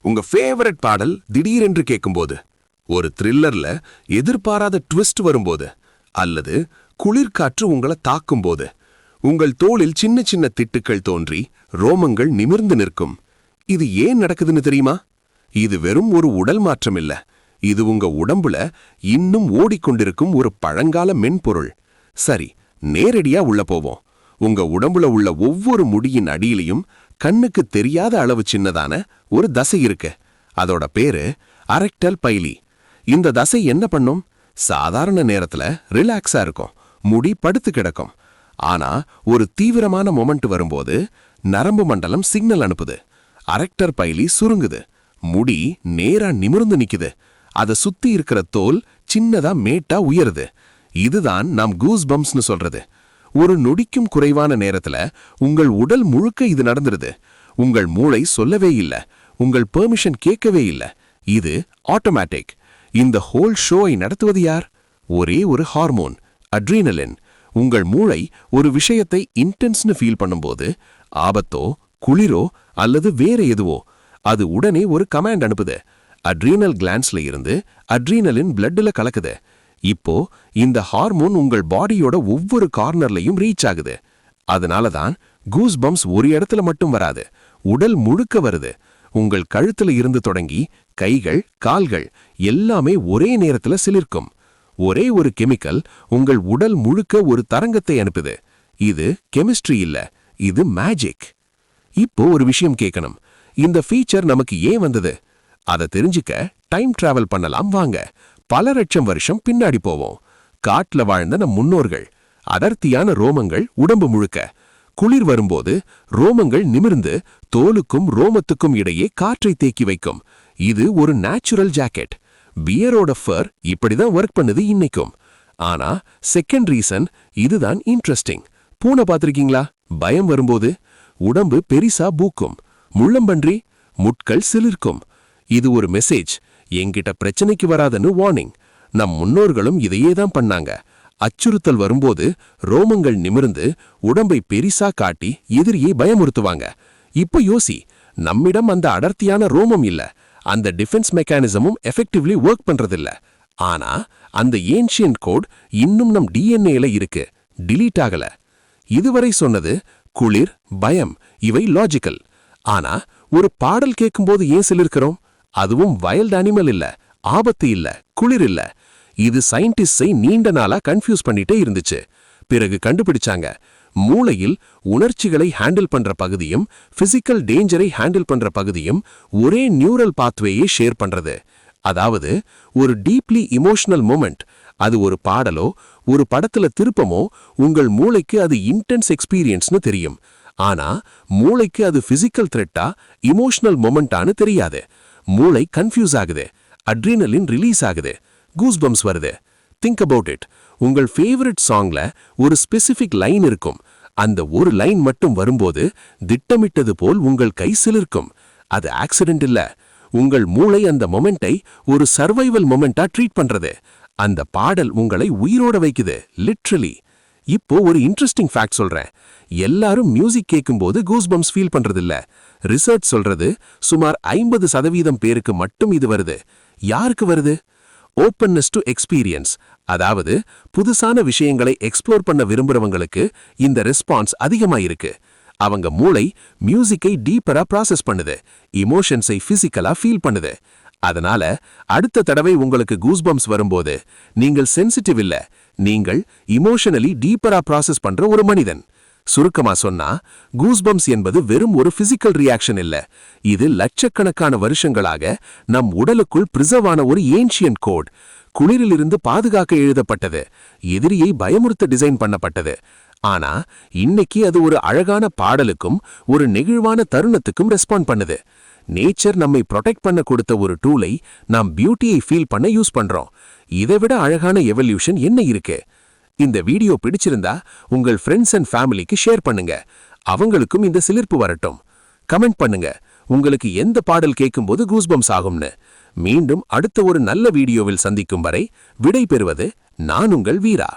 உங்க ஃபேவரட் பாடல் திடீரென்று கேட்கும்போது, ஒரு த்ரில்லர்ல எதிர்பாராத ட்விஸ்ட் வரும்போது, அல்லது குளிர்காற்று உங்களை தாக்கும்போது, உங்கள் தோளில் சின்ன சின்ன திட்டுக்கள் தோன்றி ரோமங்கள் நிமிர்ந்து நிற்கும். இது ஏன் நடக்குதுன்னு தெரியுமா? இது வெறும் ஒரு உடல் மாற்றம் இல்ல. இது உங்க உடம்புல இன்னும் ஓடிக்கொண்டிருக்கும் ஒரு பழங்கால மென்பொருள். சரி, நேரடியா உள்ள போவோம். உங்க உடம்புல உள்ள ஒவ்வொரு முடியின் அடியிலையும் கண்ணுக்கு தெரியாத அளவு சின்னதான ஒரு தசை இருக்கு. அதோட பேரு அரெக்டல் பைலி. இந்த தசை என்ன பண்ணும்? சாதாரண நேரத்துல ரிலாக்ஸா இருக்கும், முடி படுத்து கிடக்கும். ஆனா ஒரு தீவிரமான மொமெண்ட் வரும்போது நரம்பு மண்டலம் சிக்னல் அனுப்புது. அரெக்டர் பைலி சுருங்குது, முடி நேரா நிமிர்ந்து நிக்குது. அதை சுத்தி இருக்கிற தோல் சின்னதா மேட்டா உயருது. இதுதான் நாம் கூஸ் பம்ப்ஸ்னு சொல்றது. ஒரு நொடிக்கும் குறைவான நேரத்துல உங்கள் உடல் முழுக்க இது நடந்துருது. உங்கள் மூளை சொல்லவே இல்ல, உங்கள் பெர்மிஷன் கேட்கவே இல்ல. இது ஆட்டோமேட்டிக். இந்த ஹோல் ஷோவை நடத்துவது யார்? ஒரே ஒரு ஹார்மோன், அட்ரீனலின். உங்கள் மூளை ஒரு விஷயத்தை இன்டென்ஸ்னு ஃபீல் பண்ணும்போது, ஆபத்தோ குளிரோ அல்லது வேற எதுவோ, அது உடனே ஒரு கமாண்ட் அனுப்புது. அட்ரீனல் கிளான்ஸ்ல இருந்து அட்ரீனலின் பிளட்ல கலக்குது. இப்போ இந்த ஹார்மோன் உங்கள் பாடியோட ஒவ்வொரு கார்னர்லையும் ரீச் ஆகுது. அதனாலதான் கூஸ் பம்ப்ஸ் ஒரு இடத்துல மட்டும் வராது, உடல் முழுக்க வருது. உங்கள் கழுத்துல இருந்து தொடங்கி கைகள் கால்கள் எல்லாமே ஒரே நேரத்துல சிலிர்க்கும். ஒரே ஒரு கெமிக்கல் உங்கள் உடல் முழுக்க ஒரு தரங்கத்தை அனுப்புது. இது கெமிஸ்ட்ரி இல்ல, இது மேஜிக். இப்போ ஒரு விஷயம் கேட்கணும், இந்த ஃபீச்சர் நமக்கு ஏன் வந்தது? அதை தெரிஞ்சுக்க டைம் டிராவல் பண்ணலாம் வாங்க. பல லட்சம் வருஷம் பின்னாடி போவோம். காட்டுல வாழ்ந்த நம் முன்னோர்கள். அடர்த்தியான ரோமங்கள் உடம்பு முழுக்க. குளிர் வரும்போது ரோமங்கள் நிமிர்ந்து தோலுக்கும் ரோமத்துக்கும் இடையே காற்றை தேக்கி வைக்கும். இது ஒரு நேச்சுரல் ஜாக்கெட். பியரோட ஃபர் இப்படிதான் ஒர்க் பண்ணுது இன்னைக்கும். ஆனா செகண்ட் ரீசன் இதுதான் இன்ட்ரெஸ்டிங். பூனை பார்த்திருக்கீங்களா? பயம் வரும்போது உடம்பு பெரிசா பூக்கும், முள்ளம்பன்றி முட்கள் சிலிர்க்கும். இது ஒரு மெசேஜ், என்கிட்ட பிரச்சனைக்கு வராதன்னு வார்னிங். நம் முன்னோர்களும் இதையே தான் பண்ணாங்க. அச்சுறுத்தல் வரும்போது ரோமங்கள் நிமிர்ந்து உடம்பை பெரிசா காட்டி எதிரியை பயமுறுத்துவாங்க. இப்ப யோசி, நம்மிடம் அந்த அடர்த்தியான ரோமம் இல்ல, அந்த டிஃபென்ஸ் மெக்கானிசமும் எஃபெக்டிவ்லி ஒர்க் பண்றதில்ல. ஆனா அந்த ஏன்ஷியன்ட் கோட் இன்னும் நம் டிஎன்ஏல இருக்கு, டிலீட் ஆகல. இதுவரை சொன்னது குளிர், பயம், இவை லாஜிக்கல். ஆனா ஒரு பாடல் கேட்கும்போது ஏன் சிலிர்க்கிறோம்? அதுவும் வைல்ட் அனிமல் இல்ல, ஆபத்து இல்ல, குளிர் இல்ல. இது சயின்டிஸ்டை நீண்ட நாளா கன்ஃபியூஸ் பண்ணிட்டே இருந்துச்சு. பிறகு கண்டுபிடிச்சாங்க, மூளையில் உணர்ச்சிகளை ஹேண்டில் பண்ற பகுதியும் பிசிக்கல் டேஞ்சரை ஹேண்டில் பண்ற பகுதியும் ஒரே நியூரல் பாத்வேயை ஷேர் பண்றது. அதாவது ஒரு டீப்லி இமோஷனல் மொமெண்ட், அது ஒரு பாடலோ ஒரு படத்துல திருப்பமோ, உங்கள் மூளைக்கு அது இன்டென்ஸ் எக்ஸ்பீரியன்ஸ்னு தெரியும். ஆனா மூளைக்கு அது பிசிக்கல் த்ரெட்டா இமோஷனல் மொமெண்டான்னு தெரியாது. மூளை கன்ஃபியூஸ் ஆகுது, அட்ரீனலின் ரிலீஸ் ஆகுது, கூஸ் பம்ப்ஸ் வருது. Think about it. உங்கள் ஃபேவரட் சாங்ல ஒரு ஸ்பெசிபிக் லைன் இருக்கும். அந்த ஒரு லைன் மட்டும் வரும்போது திட்டமிட்டது போல் உங்கள் கை சிலிர்க்கும். அது ஆக்சிடென்ட் இல்ல, உங்கள் மூளை அந்த மொமெண்டை ஒரு சர்வைவல் மொமெண்டா ட்ரீட் பண்றது. அந்த பாடல் உங்களை உயிரோட வைக்குது, லிட்ரலி. இப்போ ஒரு இன்ட்ரெஸ்டிங் ஃபேக்ட் சொல்றேன். எல்லாரும் மியூசிக் கேட்கும்போது கூஸ் பம்ப்ஸ் ஃபீல் பண்றதில்ல. ரிசர்ச் சொல்றது சுமார் 50% பேருக்கு மட்டும் இது வருது. யாருக்கு வருது? ஓப்பன்னஸ் டு எக்ஸ்பீரியன்ஸ், அதாவது புதுசான விஷயங்களை எக்ஸ்ப்ளோர் பண்ண விரும்புறவங்களுக்கு இந்த ரெஸ்பான்ஸ் அதிகமா இருக்கு. அவங்க மூளை மியூசிக்கை டீப்பரா ப்ராசஸ் பண்ணுது, இமோஷன்ஸை பிசிக்கலா ஃபீல் பண்ணுது. அதனால அடுத்த தடவை உங்களுக்கு கூஸ்பம்ப்ஸ் வரும்போது நீங்கள் சென்சிட்டிவ் இல்ல, நீங்கள் இமோஷனலி டீப்பரா ப்ராசஸ் பண்ற ஒரு மனிதன். சுருக்கமா சொன்னா, கூஸ்பம்ப்ஸ் என்பது வெறும் ஒரு பிசிக்கல் ரியாக்ஷன் இல்ல, இது லட்சக்கணக்கான வருஷங்களாக நம் உடலுக்குள் பிரிசர்வ் ஆன ஒரு ஏன்ஷியன்ட் கோட். குளிரிலிருந்து பாதுகாக்க எழுதப்பட்டது, எதிரியை பயமுறுத்த டிசைன் பண்ணப்பட்டது. ஆனா இன்னைக்கு அது ஒரு அழகான பாடலுக்கும் ஒரு நெகிழ்வான தருணத்துக்கும் ரெஸ்பாண்ட் பண்ணுது. நேச்சர் நம்மை ப்ரொடெக்ட் பண்ண கொடுத்த ஒரு டூலை நாம் பியூட்டியை ஃபீல் பண்ண யூஸ் பண்றோம். இதை விட அழகான எவல்யூஷன் என்ன இருக்கு? இந்த வீடியோ பிடிச்சிருந்தா உங்கள் ஃப்ரெண்ட்ஸ் அண்ட் ஃபேமிலிக்கு ஷேர் பண்ணுங்க. அவங்களுக்கும் இந்த சிலிர்ப்பு வரட்டும். கமெண்ட் பண்ணுங்க, உங்களுக்கு எந்த பாடல் கேட்கும்போது கூஸ்பம்ப்ஸ் ஆகும்னு. மீண்டும் அடுத்த ஒரு நல்ல வீடியோவில் சந்திக்கும் வரை விடை பெறுவது நான் உங்கள் வீரா.